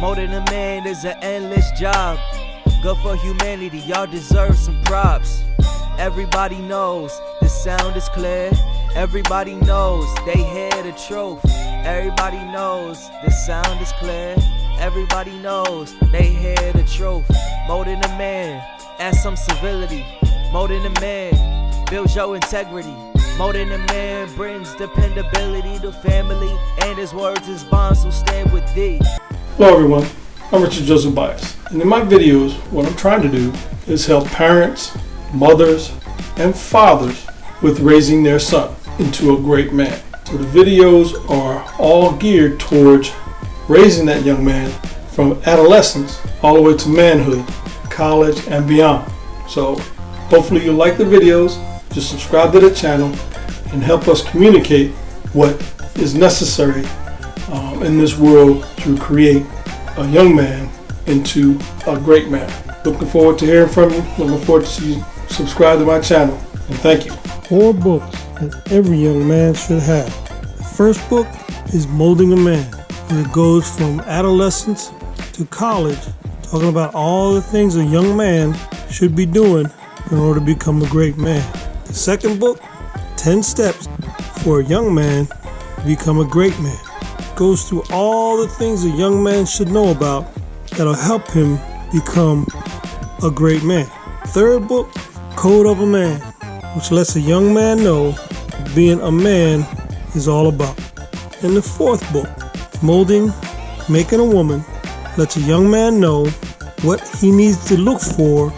Molding a man is an endless job. Good for humanity, y'all deserve some props. Everybody knows the sound is clear. Everybody knows they hear the truth. Everybody knows the sound is clear. Everybody knows they hear the truth. Molding a man, add some civility. Molding a man, builds your integrity. Molding a man brings dependability to family, and his words is bonds will stand with thee. Hello everyone, I'm Richard Joseph Bias, and in my videos what I'm trying to do is help parents, mothers, and fathers with raising their son into a great man. So the videos are all geared towards raising that young man from adolescence all the way to manhood, college, and beyond. So hopefully you'll like the videos, just subscribe to the channel, and help us communicate what is necessary in this world to create a young man into a great man. Looking forward to hearing from you. Looking forward to see you subscribe to my channel. And thank you. 4 books that every young man should have. The first book is Molding a Man, where it goes from adolescence to college, talking about all the things a young man should be doing in order to become a great man. The second book, 10 Steps for a Young Man to Become a Great Man, goes through all the things a young man should know about that'll help him become a great man. Third book, Code of a Man, which lets a young man know what being a man is all about. And the fourth book, Molding, Making a Woman, lets a young man know what he needs to look for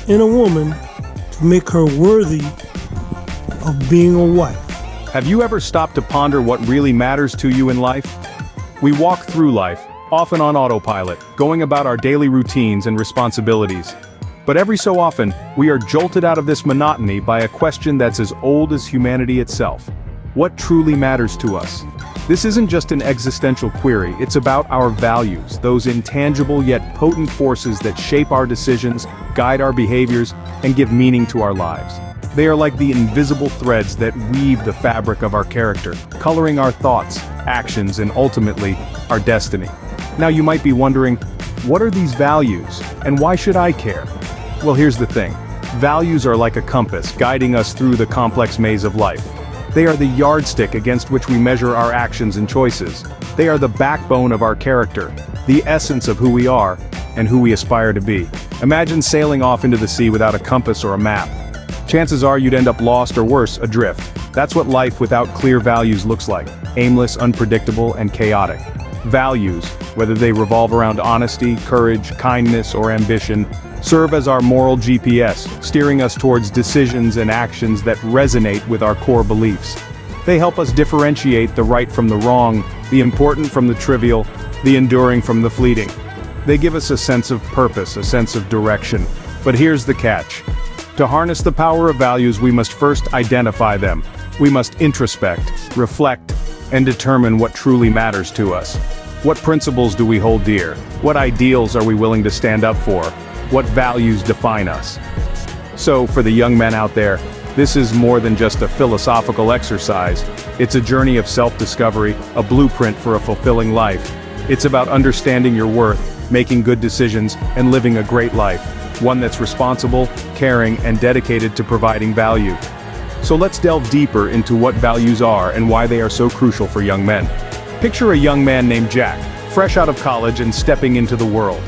in a woman to make her worthy of being a wife. Have you ever stopped to ponder what really matters to you in life? We walk through life, often on autopilot, going about our daily routines and responsibilities. But every so often, we are jolted out of this monotony by a question that's as old as humanity itself. What truly matters to us? This isn't just an existential query, it's about our values, those intangible yet potent forces that shape our decisions, guide our behaviors, and give meaning to our lives. They are like the invisible threads that weave the fabric of our character, coloring our thoughts, actions, and ultimately, our destiny. Now you might be wondering, what are these values, and why should I care? Well, here's the thing. Values are like a compass, guiding us through the complex maze of life. They are the yardstick against which we measure our actions and choices. They are the backbone of our character, the essence of who we are, and who we aspire to be. Imagine sailing off into the sea without a compass or a map. Chances are you'd end up lost or worse, adrift. That's what life without clear values looks like: aimless, unpredictable, and chaotic. Values, whether they revolve around honesty, courage, kindness, or ambition, serve as our moral GPS, steering us towards decisions and actions that resonate with our core beliefs. They help us differentiate the right from the wrong, the important from the trivial, the enduring from the fleeting. They give us a sense of purpose, a sense of direction. But here's the catch. To harness the power of values, we must first identify them. We must introspect, reflect, and determine what truly matters to us. What principles do we hold dear? What ideals are we willing to stand up for? What values define us? So, for the young men out there, this is more than just a philosophical exercise. It's a journey of self-discovery, a blueprint for a fulfilling life. It's about understanding your worth, making good decisions, and living a great life. One that's responsible, caring, and dedicated to providing value. So let's delve deeper into what values are and why they are so crucial for young men. Picture a young man named Jack, fresh out of college and stepping into the world.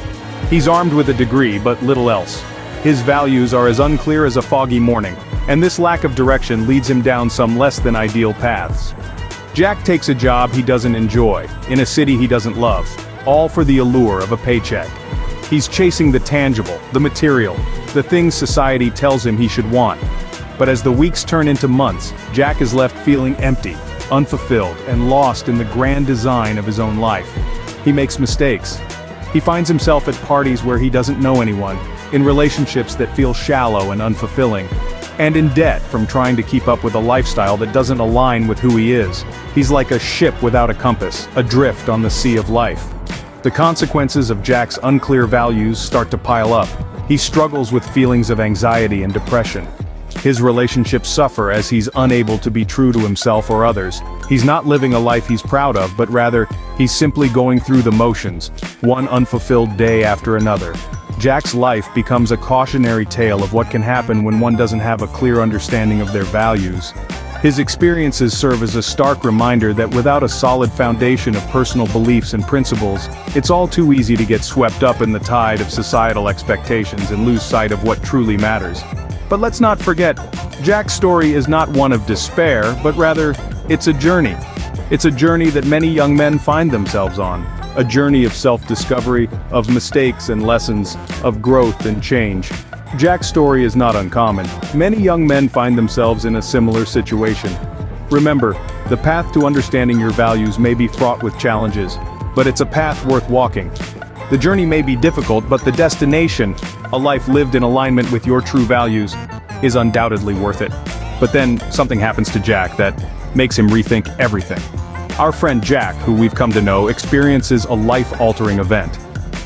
He's armed with a degree, but little else. His values are as unclear as a foggy morning, and this lack of direction leads him down some less than ideal paths. Jack takes a job he doesn't enjoy, in a city he doesn't love, all for the allure of a paycheck. He's chasing the tangible, the material, the things society tells him he should want. But as the weeks turn into months, Jack is left feeling empty, unfulfilled, and lost in the grand design of his own life. He makes mistakes. He finds himself at parties where he doesn't know anyone, in relationships that feel shallow and unfulfilling, and in debt from trying to keep up with a lifestyle that doesn't align with who he is. He's like a ship without a compass, adrift on the sea of life. The consequences of Jack's unclear values start to pile up. He struggles with feelings of anxiety and depression. His relationships suffer as he's unable to be true to himself or others. He's not living a life he's proud of, but rather, He's simply going through the motions, one unfulfilled day after another. Jack's life becomes a cautionary tale of what can happen when one doesn't have a clear understanding of their values. His experiences serve as a stark reminder that without a solid foundation of personal beliefs and principles, it's all too easy to get swept up in the tide of societal expectations and lose sight of what truly matters. But let's not forget, Jack's story is not one of despair, but rather, it's a journey. It's a journey that many young men find themselves on. A journey of self-discovery, of mistakes and lessons, of growth and change. Jack's story is not uncommon. Many young men find themselves in a similar situation. Remember, the path to understanding your values may be fraught with challenges, but it's a path worth walking. The journey may be difficult, but the destination, a life lived in alignment with your true values, is undoubtedly worth it. But then, something happens to Jack that makes him rethink everything. Our friend Jack, who we've come to know, experiences a life-altering event.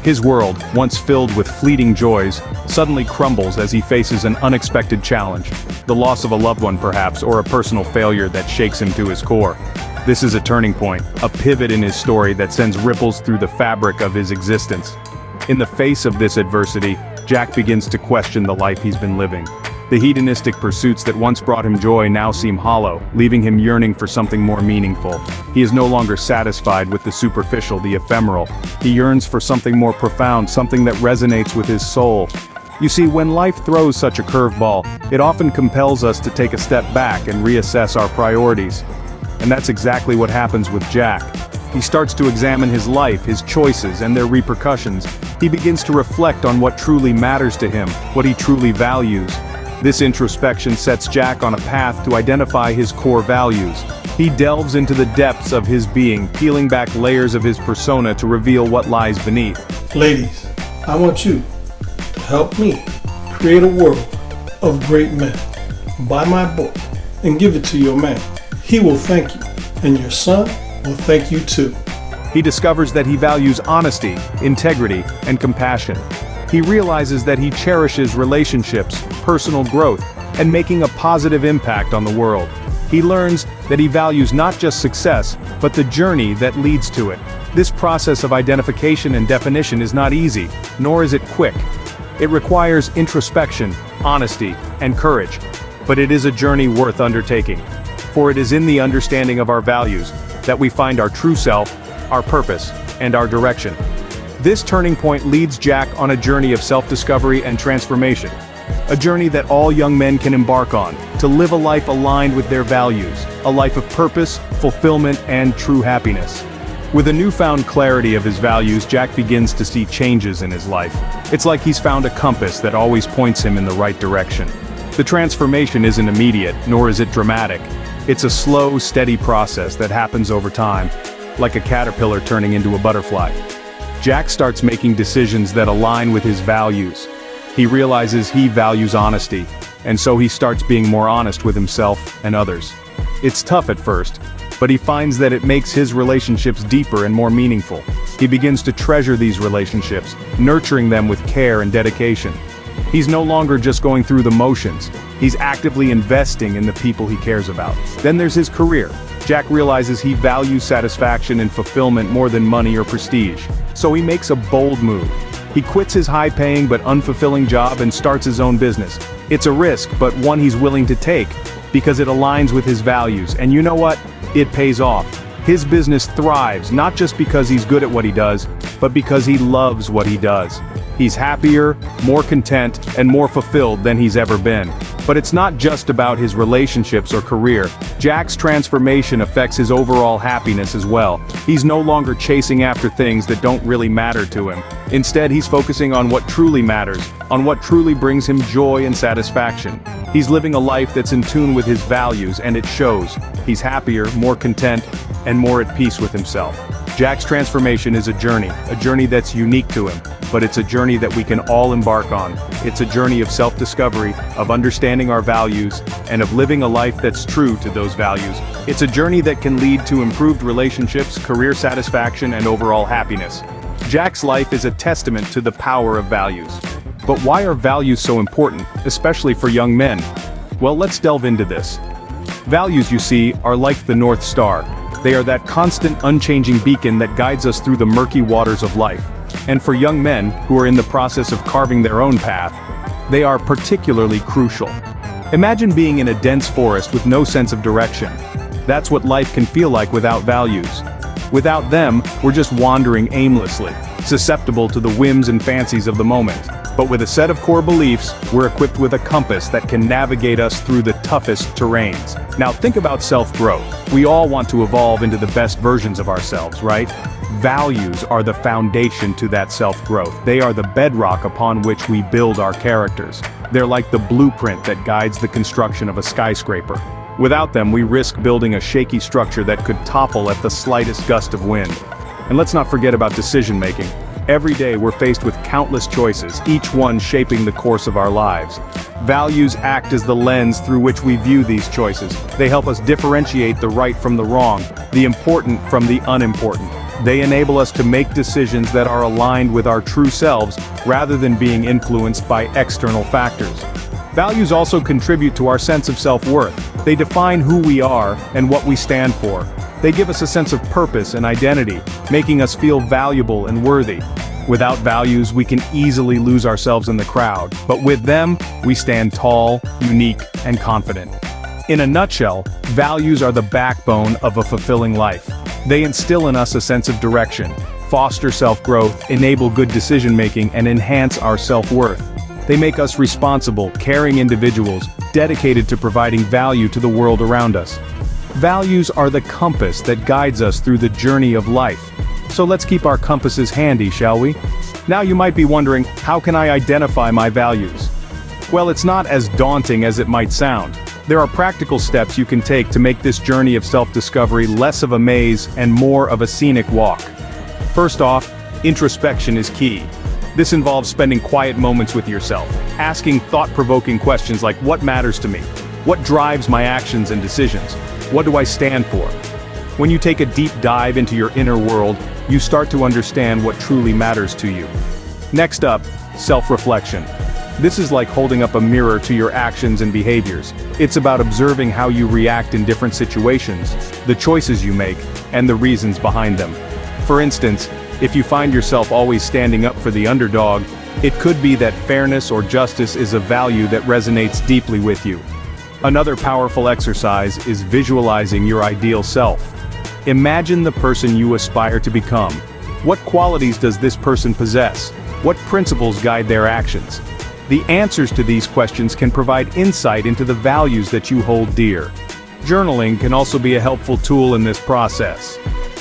His world, once filled with fleeting joys, suddenly crumbles as he faces an unexpected challenge. The loss of a loved one perhaps, or a personal failure that shakes him to his core. This is a turning point, a pivot in his story that sends ripples through the fabric of his existence. In the face of this adversity, Jack begins to question the life he's been living. The hedonistic pursuits that once brought him joy now seem hollow, leaving him yearning for something more meaningful. He is no longer satisfied with the superficial, the ephemeral. He yearns for something more profound, something that resonates with his soul. You see, when life throws such a curveball, it often compels us to take a step back and reassess our priorities. And that's exactly what happens with Jack. He starts to examine his life, his choices, and their repercussions. He begins to reflect on what truly matters to him, what he truly values. This introspection sets Jack on a path to identify his core values. He delves into the depths of his being, peeling back layers of his persona to reveal what lies beneath. Ladies, I want you to help me create a world of great men. Buy my book and give it to your man. He will thank you, and your son will thank you too. He discovers that he values honesty, integrity, and compassion. He realizes that he cherishes relationships, personal growth, and making a positive impact on the world. He learns that he values not just success, but the journey that leads to it. This process of identification and definition is not easy, nor is it quick. It requires introspection, honesty, and courage. But it is a journey worth undertaking. For it is in the understanding of our values that we find our true self, our purpose, and our direction. This turning point leads Jack on a journey of self-discovery and transformation. A journey that all young men can embark on, to live a life aligned with their values, a life of purpose, fulfillment, and true happiness. With a newfound clarity of his values, Jack begins to see changes in his life. It's like he's found a compass that always points him in the right direction. The transformation isn't immediate, nor is it dramatic. It's a slow, steady process that happens over time, like a caterpillar turning into a butterfly. Jack starts making decisions that align with his values. He realizes he values honesty, and so he starts being more honest with himself and others. It's tough at first, but he finds that it makes his relationships deeper and more meaningful. He begins to treasure these relationships, nurturing them with care and dedication. He's no longer just going through the motions, he's actively investing in the people he cares about. Then there's his career. Jack realizes he values satisfaction and fulfillment more than money or prestige. So he makes a bold move. He quits his high-paying but unfulfilling job and starts his own business. It's a risk, but one he's willing to take, because it aligns with his values. And you know what? It pays off. His business thrives, not just because he's good at what he does, but because he loves what he does. He's happier, more content, and more fulfilled than he's ever been. But it's not just about his relationships or career. Jack's transformation affects his overall happiness as well. He's no longer chasing after things that don't really matter to him. Instead, he's focusing on what truly matters, on what truly brings him joy and satisfaction. He's living a life that's in tune with his values, and it shows. He's happier, more content, and more at peace with himself. Jack's transformation is a journey that's unique to him, but it's a journey that we can all embark on. It's a journey of self-discovery, of understanding our values, and of living a life that's true to those values. It's a journey that can lead to improved relationships, career satisfaction, and overall happiness. Jack's life is a testament to the power of values. But why are values so important, especially for young men? Well, let's delve into this. Values, you see, are like the North Star. They are that constant, unchanging beacon that guides us through the murky waters of life. And for young men who are in the process of carving their own path, they are particularly crucial. Imagine being in a dense forest with no sense of direction. That's what life can feel like without values. Without them, we're just wandering aimlessly, susceptible to the whims and fancies of the moment. But with a set of core beliefs, we're equipped with a compass that can navigate us through the toughest terrains. Now think about self-growth. We all want to evolve into the best versions of ourselves, right? Values are the foundation to that self-growth. They are the bedrock upon which we build our characters. They're like the blueprint that guides the construction of a skyscraper. Without them, we risk building a shaky structure that could topple at the slightest gust of wind. And let's not forget about decision-making. Every day we're faced with countless choices, each one shaping the course of our lives. Values act as the lens through which we view these choices. They help us differentiate the right from the wrong, the important from the unimportant. They enable us to make decisions that are aligned with our true selves, rather than being influenced by external factors. Values also contribute to our sense of self-worth. They define who we are and what we stand for. They give us a sense of purpose and identity, making us feel valuable and worthy. Without values, we can easily lose ourselves in the crowd, but with them, we stand tall, unique, and confident. In a nutshell, values are the backbone of a fulfilling life. They instill in us a sense of direction, foster self-growth, enable good decision-making, and enhance our self-worth. They make us responsible, caring individuals, dedicated to providing value to the world around us. Values are the compass that guides us through the journey of life. So let's keep our compasses handy, shall we? Now you might be wondering, how can I identify my values? Well, it's not as daunting as it might sound. There are practical steps you can take to make this journey of self-discovery less of a maze and more of a scenic walk. First off, introspection is key. This involves spending quiet moments with yourself, asking thought-provoking questions like, what matters to me? What drives my actions and decisions? What do I stand for? When you take a deep dive into your inner world, you start to understand what truly matters to you. Next up, self-reflection. This is like holding up a mirror to your actions and behaviors. It's about observing how you react in different situations, the choices you make, and the reasons behind them. For instance, if you find yourself always standing up for the underdog, it could be that fairness or justice is a value that resonates deeply with you. Another powerful exercise is visualizing your ideal self. Imagine the person you aspire to become. What qualities does this person possess? What principles guide their actions? The answers to these questions can provide insight into the values that you hold dear. Journaling can also be a helpful tool in this process.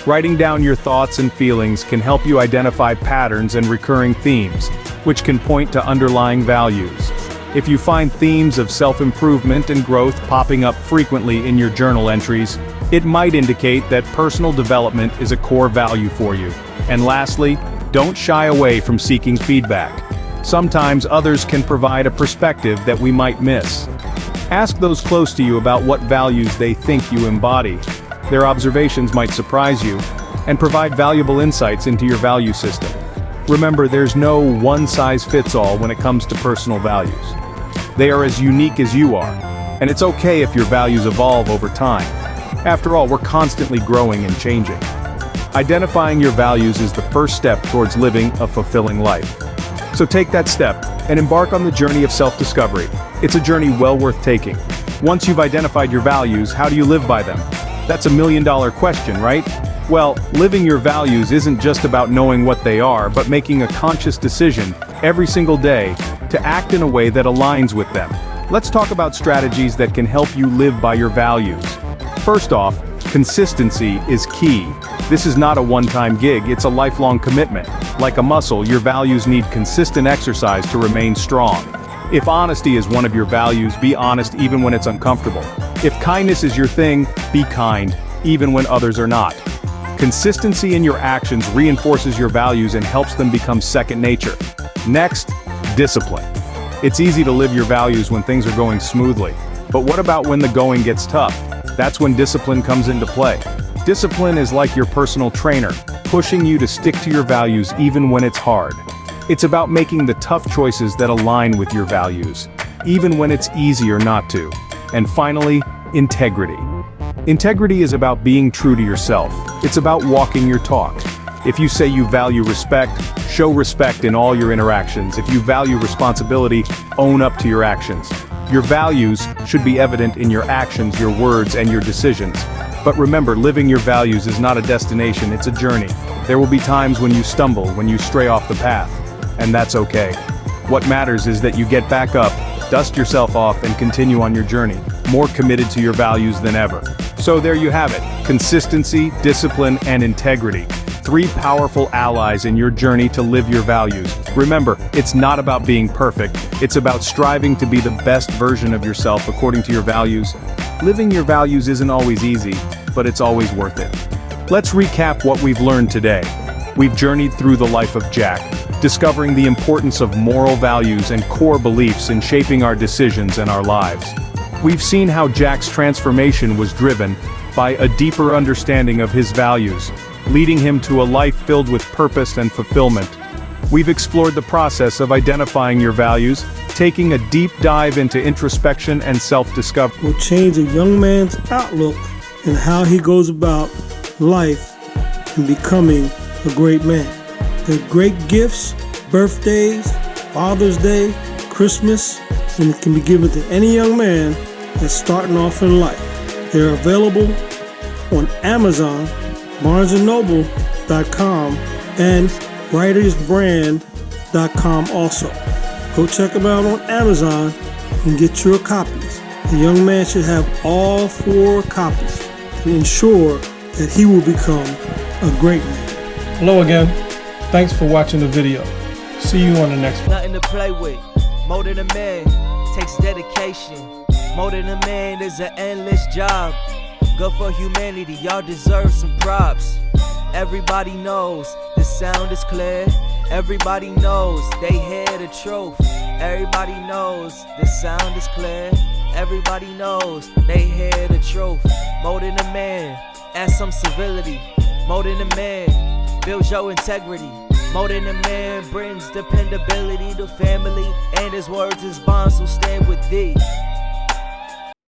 Writing down your thoughts and feelings can help you identify patterns and recurring themes, which can point to underlying values. If you find themes of self-improvement and growth popping up frequently in your journal entries, it might indicate that personal development is a core value for you. And lastly, don't shy away from seeking feedback. Sometimes others can provide a perspective that we might miss. Ask those close to you about what values they think you embody. Their observations might surprise you and provide valuable insights into your value system. Remember, there's no one-size-fits-all when it comes to personal values. They are as unique as you are, and it's okay if your values evolve over time. After all, we're constantly growing and changing. Identifying your values is the first step towards living a fulfilling life. So take that step and embark on the journey of self-discovery. It's a journey well worth taking. Once you've identified your values, how do you live by them? That's $1 million question, right? Well, living your values isn't just about knowing what they are, but making a conscious decision every single day to act in a way that aligns with them. Let's talk about strategies that can help you live by your values. First off, consistency is key. This is not a one-time gig, it's a lifelong commitment. Like a muscle, your values need consistent exercise to remain strong. If honesty is one of your values, be honest even when it's uncomfortable. If kindness is your thing, be kind, even when others are not. Consistency in your actions reinforces your values and helps them become second nature. Next, discipline. It's easy to live your values when things are going smoothly. But what about when the going gets tough? That's when discipline comes into play. Discipline is like your personal trainer, pushing you to stick to your values even when it's hard. It's about making the tough choices that align with your values, even when it's easier not to. And finally, integrity. Integrity is about being true to yourself. It's about walking your talk. If you say you value respect, show respect in all your interactions. If you value responsibility, own up to your actions. Your values should be evident in your actions, your words, and your decisions. But remember, living your values is not a destination, it's a journey. There will be times when you stumble, when you stray off the path, and that's okay. What matters is that you get back up, dust yourself off, and continue on your journey, more committed to your values than ever. So there you have it, consistency, discipline, and integrity. 3 powerful allies in your journey to live your values. Remember, it's not about being perfect, it's about striving to be the best version of yourself according to your values. Living your values isn't always easy, but it's always worth it. Let's recap what we've learned today. We've journeyed through the life of Jack, discovering the importance of moral values and core beliefs in shaping our decisions and our lives. We've seen how Jack's transformation was driven by a deeper understanding of his values, leading him to a life filled with purpose and fulfillment. We've explored the process of identifying your values, taking a deep dive into introspection and self-discovery. Will change a young man's outlook and how he goes about life and becoming a great man. They're great gifts, birthdays, Father's Day, Christmas, and it can be given to any young man that's starting off in life. They're available on Amazon, BarnesandNoble.com, and WritersBrand.com also. Go check them out on Amazon and get your copies. The young man should have all 4 copies to ensure that he will become a great man. Hello again. Thanks for watching the video. See you on the next one. Nothing to play with. More than a man takes dedication. More than a man is an endless job. Good for humanity, y'all deserve some props. Everybody knows the sound is clear. Everybody knows they hear the truth. Everybody knows the sound is clear. Everybody knows they hear the truth. More than a man, add some civility. More than a man, builds your integrity. More than a man, brings dependability to family. And his words is bonds will stand with thee.